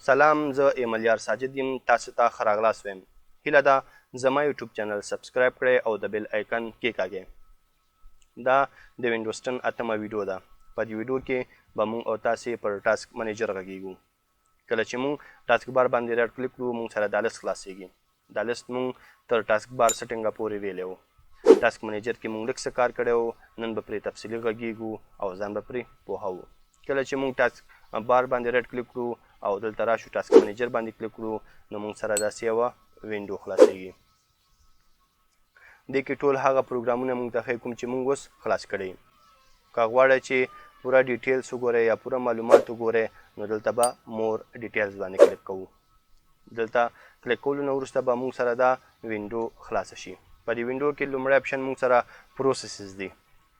سلام، زه ایملیار ساجد یم. تاسو ته ښه راغلاست وایم. هیله ده زما یوټیوب چینل سبسکرايب کړئ او د بیل آیکن کېکاږئ. دا د وینډوز 10 اتمه ویډیو ده. په دې ویډیو کې به موږ او تاسې پر ټاسک منیجر غږیږو. کله چې موږ ټاسک بار باندې راټ کلیک کړو، موږ سره دا لیست خلاصیږي. دا لیست موږ تر ټاسک بار سیټینګه پورې ویلی وو. ټاسک منیجر کې موږ لږ څه کار کړی وو، نن به پرې تفصیلي غږیږو او ځان به پرې پوهوو. کله چې موږ ټاسک بار باندې راټ کلیک کړو او دلته راشو ټاسک منیجر باندې کلیک کړو، نو موږ سره داسې یوه وینډو خلاصیږي. دې کې ټول هغه پروګرامونه موږ ته ښیي کوم چې موږ اوس خلاص کړی. که غواړئ چې پوره ډیټیلز وګورئ یا پوره معلومات وګورئ، نو دلته به مور ډیټیلز باندې کلیک کوو. دلته کلیک کولو نه وروسته به موږ سره دا وینډو خلاصه شي. په دې وینډو کې لومړی اپشن موږ سره پروسیسز دی.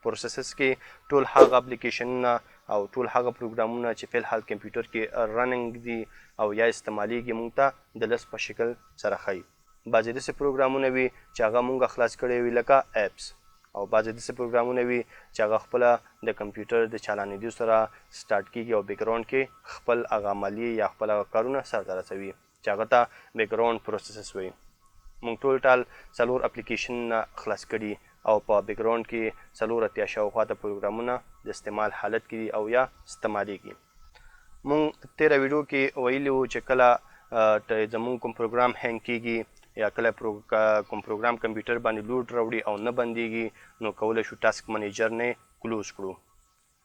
پروسیسز کې ټول هغه اپلیکیشنونه او ټول هغه پروګرامونه چې فی الحال کمپیوټر کې رننګ دي او یا استعمالیږي، موږ ته د لیست په شکل سره ښیي. بعضې داسې پروګرامونه وي چې هغه موږ خلاص کړی وي لکه اپس، او بعضې داسې پروګرامونه وي چې هغه خپله د کمپیوټر د چالانېدو سره سټارټ کېږي او بیکګراونډ کې خپل هغه عملیې یا خپل هغه کارونه سرته رسوي چې هغه ته بیکګراونډ پروسیسز وایي. موږ ټول 4 اپلیکیشنونه خلاص کړي او په بیکګراونډ کې 4 شاوخوا ته پروګرامونه د استعمال حالت کې دي او یا استعمالیږي. موږ تېره ویډیو کې ویلي وو چې کله زموږ کوم پروګرام هینګ کېږي یا کله کوم پروګرام کمپیوټر باندې لوډ راوړي او نه بندېږي، نو کولی شو ټاسک منیجر نه کلوز کړو.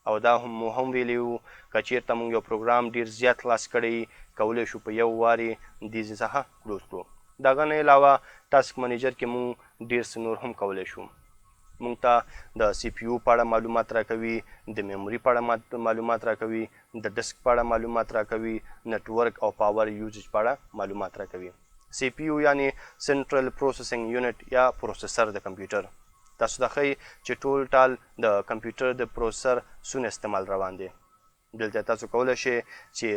او دا هم ویلي وو که چېرته موږ یو پروګرام ډېر زیات خلاص کړی، کولی شو په یو وارې دې څخه کلوز کړو. د هغه نه علاوه ټاسک منیجر کې موږ ډېر څه نور هم کولی شو. موږ ته د سی پی یو په اړه معلومات راکوي، د میموري په اړه معلومات راکوي، د ډسک په اړه معلومات راکوي، نټورک او پاور یوزیج په اړه معلومات راکوي. سی پی یو یعنی سنټرل پروسیسنګ یونټ یا پروسیسر د کمپیوټر. تاسو ته ښیي چې ټال د کمپیوټر د پروسیسر څونه استعمال روان دی. دلته تاسو کولی شئ چې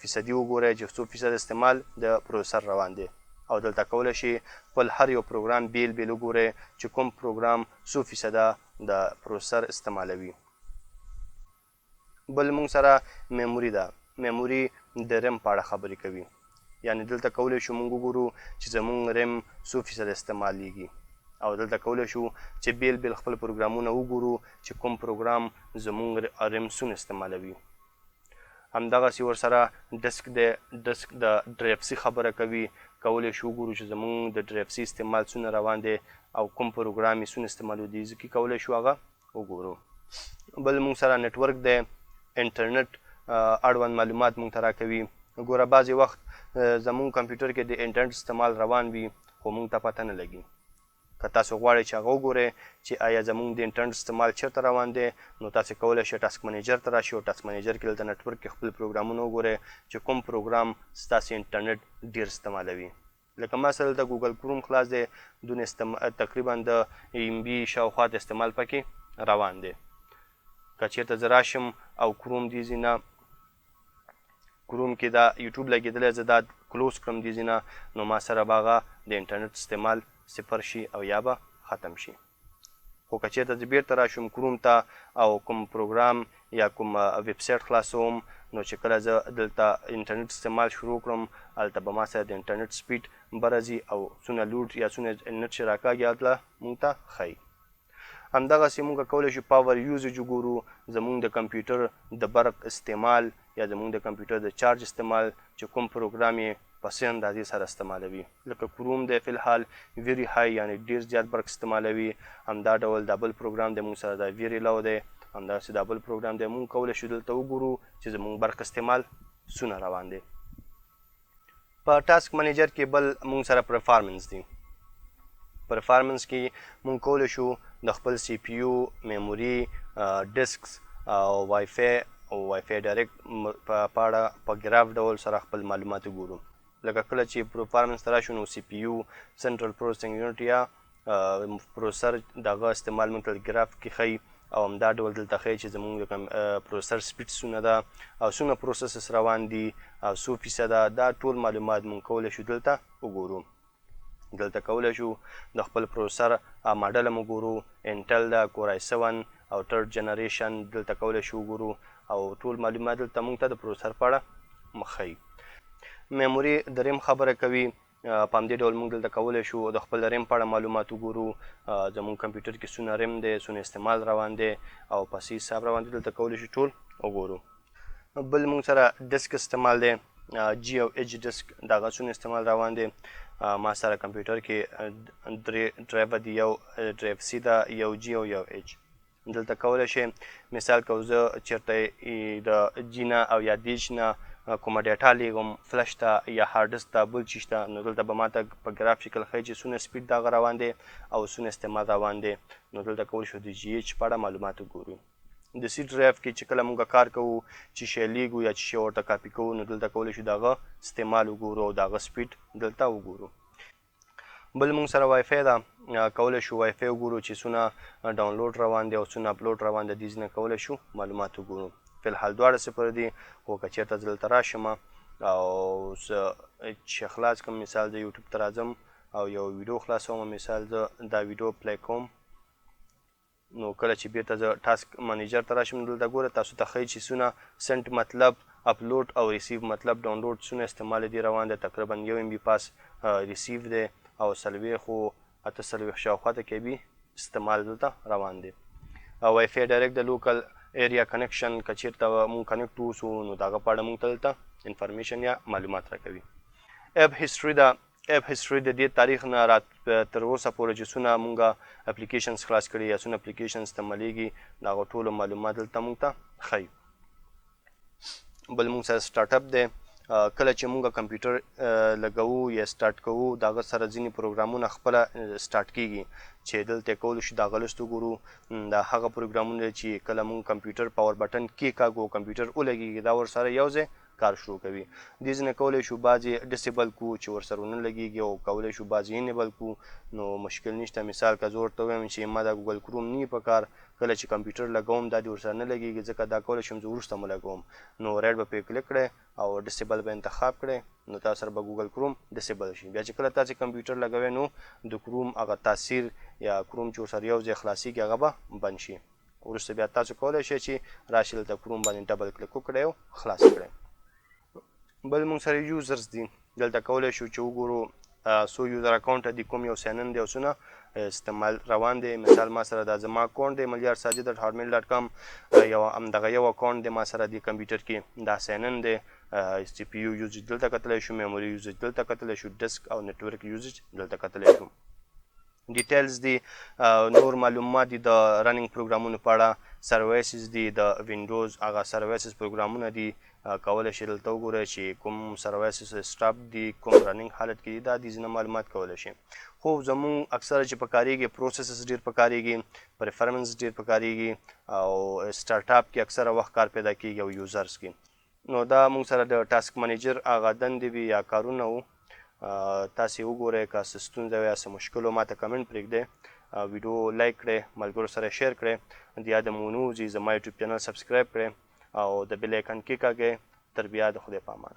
فیصدي وګورئ چې څو فیصد استعمال د پروسیسر روان دی، او دلته کولی شئ خپل هر یو پروګرام بیل وګورئ چې کوم پروګرام څو فیصده د پروسیسر استعمالوي. بل موږ سره میموري ده. میموري د ریم په اړه خبرې کوي. یعنې دلته کولی شو موږ وګورو چې زموږ ریم څو فیصد استعمالیږي، او دلته کولی شو چې بیل خپل پروګرامونه وګورو چې کوم پروګرام زموږ ریم څونه استعمالوي. همدغسې ورسره ډسک د ډرایو سي خبره کوي. کولی شو وګورو چې زموږ د ډرایو سي استعمال څونه روان دی او کوم پروګرام یې څونه استعمالوي، دې ځکه کولی شو هغه وګورو. بل موږ سره نټورک دی. انټرنټ اړوند معلومات موږ ته راکوي. ګوره بعضې وخت زموږ کمپیوټر کې د انټرنټ استعمال روان وي خو موږ ته پته نه لګي. که تاسو غواړئ چې هغه وګورئ چې آیا زموږ د انټرنټ استعمال چېرته روان دی، نو تاسو کولی شئ ټاسک منیجر ته راشئ او ټاسک منیجر کې دلته نټورک کې خپل پروګرامونه وګورئ چې کوم پروګرام ستاسې انټرنټ ډېر استعمالوي. لکه ما سره دلته ګوګل کروم خلاص دی، دونه تقریبا د MB شاوخوا د استعمال پکې روان دی. که چېرته زه راشم او کروم دې ځینه کروم کې دا یوټیوب لګېدلی، زه دا کلوز کړم دې ځینه، نو ما سره به هغه د انټرنټ استعمال 0 شي او یا به ختم شي. خو که چېرته زه بېرته راشم کروم ته او کوم پروګرام یا کوم ویب سایټ خلاصوم، نو چې کله زه دلته انټرنټ استعمال شروع کړم، هلته به ما سره د انټرنټ سپیډ برځي او څونه لوډ یا څونه نټ چې راکاږي هلته موږ ته ښیي. همدغسې موږ کولی شو پاور یوزیج وګورو، زموږ د کمپیوټر د برق استعمال یا زموږ د کمپیوټر د چارج استعمال چې کوم پروګرام یې په څه اندازې سره استعمالوي. لکه کروم دی فی الحال ویری های یعنې ډېر زیات برق استعمالوي. همدا ډول دا بل پروګرام دی موږ سره دا ویری لو دی. همداسې دا بل پروګرام دی. موږ کولی شو دلته وګورو چې زموږ برق استعمال څونه روان دی. په ټاسک منیجر کې بل موږ سره پرفارمنس دی. پرفارمنس کې موږ کولی شو د خپل سی پی یو، میموري، ډسکس او وای فای ډایرکټ په اړه په ګراف ډول سره خپل معلومات وګورو. لکه کله چې پرفارمنس ته راشو، نو سی پی یو سنټرل پروسیسنګ یونټ یا پروسیسر دغه استعمال موږ ته ګراف کې ښیي، او همدا ډول دلته ښیي چې زموږ د پروسیسر سپیډ څونه ده او څونه پروسیسز روان دي او څو فیصده. دا ټول معلومات موږ کولی شو دلته وګورو. دلته کولی شو د خپل پروسیسر ماډل هم وګورو. انټل ده، کور آی 7 او 3rd جنریشن دلته کولی شو وګورو، او ټول معلومات دلته موږ ته د پروسیسر په اړه ښیي. میموري د ریم خبره کوي. په همدې ډول موږ دلته کولی شو د خپل ریم په اړه معلومات وګورو. زموږ کمپیوټر کې څونه ریم دی، څونه استعمال روان دی او په څه حساب روان دی، دلته کولی شو ټول وګورو. بل موږ سره ډسک استعمال دی، جی او ایچ ډسک، د هغه څونه استعمال روان دی. ما سره کمپیوټر کې 3 ډرایوه دي، یو ډرایو سی ده، یو جی او یو ایچ. دلته کولی شئ مثال که زه چېرته د جي نه او یا د ایچ نه کومه ډیټا لیږم فلش ته یا هارډ ډسک ته بل چیز ته، نو دلته به ماته په ګراف شکل ښیي چې څونه سپیډ د هغه روان دی او څونه استعمال روان دی. نو دلته کولی شو د جي ایچ په اړه معلومات وګورو. د سی ډرایو کې چې کله موږ کار کوو، چې شی لیږو یا چې شی ورته کاپي کوو، نو دلته کولی شو د هغه استعمال وګورو او د هغه سپیډ دلته وګورو. بل موږ سره وای فای ده، کولی شو وای فای وګورو چې څونه ډاونلوډ روان دی او څونه اپلوډ روان دی، دې ځینه کولی شو معلومات وګورو. فلحال دواړه صفر دي، خو که چېرته زه دلته راشم او زه چې خلاص کړم، مثال د یوټیوب ته راځم او یو ویډیو خلاصوم، مثال زه دا ویډیو پلی کوم، نو کله چې بیرته زه ټاسک منیجر ته راشم، دلته ګوره تاسو ته ښیي چې څونه سنټ مطلب اپلوډ او ریسیو مطلب ډاونلوډ څونه استعمال دی روان دی. تقریبا 1 MB پاس ریسیو دی او 48 شاوخوا ته KB استعمال دلته روان دی. وای فای ډایرکټ د لوکل ایریا کنیکشن، که چېرته مونږ کنیکټ اوسو نو د هغه په اړه مونږ ته دلته انفارمیشن یا معلومات راکوي. اپ هسټري ده، اپ هسټري د دې تاریخ نه تر اوسه پورې چې څونه مونږ اپلیکیشنز خلاص کړي یا څونه اپلیکیشنز استعمالیږي، د هغو ټولو معلومات دلته مونږ ته ښیي. بل مونږ سره سټارټ اپ دی، کله چې مونږ کمپیوټر لګوو یا سټارټ کوو، د هغه سره ځینې پروګرامونه خپله سټارټ کیږي چې دلته یې کولی شو د هغه لست وګورو. دا هغه پروګرامونه دي چې کله مونږ کمپیوټر پاور بټن کېکاږو، کمپیوټر ولګېږي، دا ورسره یو ځای کار شروع کوي. دې ځینې کولی شو بعضې ډسیبل کړو چې ورسره ونه لګېږي او کولی شو بعضې انیبل کړو، نو مشکل نشته. مثال که زه ورته ووایم چې ما دا ګوګل کروم نه په کار، کله چې کمپیوټر لګوم دا دې ورسره نه لګېږي، ځکه دا کولی شم زه وروسته مو لګوم، نو رایټ به پرې کلیک کړئ او ډسیبل به انتخاب کړئ، نو تاسو سره به ګوګل کروم ډسیبل شي. بیا چې کله تاسې کمپیوټر لګوئ، نو د کروم هغه تاثیر یا کروم چې ورسره یو ځای خلاصېږي هغه به بند شي. وروسته بیا تاسو کولی شئ چې راشئ دلته کروم باندې ډبل کلیک وکړئ او خلاص کړئ. بل مونږ سره یوزرز دي، دلته کولی شو چې وګورو څو یوزر اکاونټ دي، کوم یو ساین ان دی او څونه استعمال روان دی. مثال ما سره دا زما اکاونټ دی مليار_sajid@hotmail.com، یو همدغه یو اکاونټ دی ما سره دی کمپیوټر کې، دا ساین ان دی. سی پی یو یوزج دلته کتلی شو، میموري یوزج دلته کتلی شو، ډسک او نیټورک یوزج دلته کتلی شو. ډیټیلز دي، نور معلومات دي د رننګ پروګرامونو په اړه، سرویسز دي د وینډوز هغه سرویسز پروګرامونه دي، کولی شئ دلته وګورئ چې کوم سرویسز سټاپ دي، کوم رننګ حالت کې دي، دا دې ځینې معلومات کولی شئ. خو زمونږ اکثره چې پکارېږي پروسیسز ډېر پکارېږي، پرفرمنس ډېر پکارېږي او سټارټ اپ کې اکثره وخت کار پیدا کېږي او یوزرز کې. نو دا مونږ سره د ټاسک منیجر هغه دندې وي یا کارونه وو. تاسې وګورئ، که څه ستونزه وي یا څه مشکل و ماته کمنټ پرېږدئ، ویډیو لایک کړئ، ملګرو سره شیر کړئ، د یاده مو ونه وځي زما یوټیوب چینل سبسکرايب کړئ او د بیل آیکن کېکاږئ. تر بیا د خدای په امان.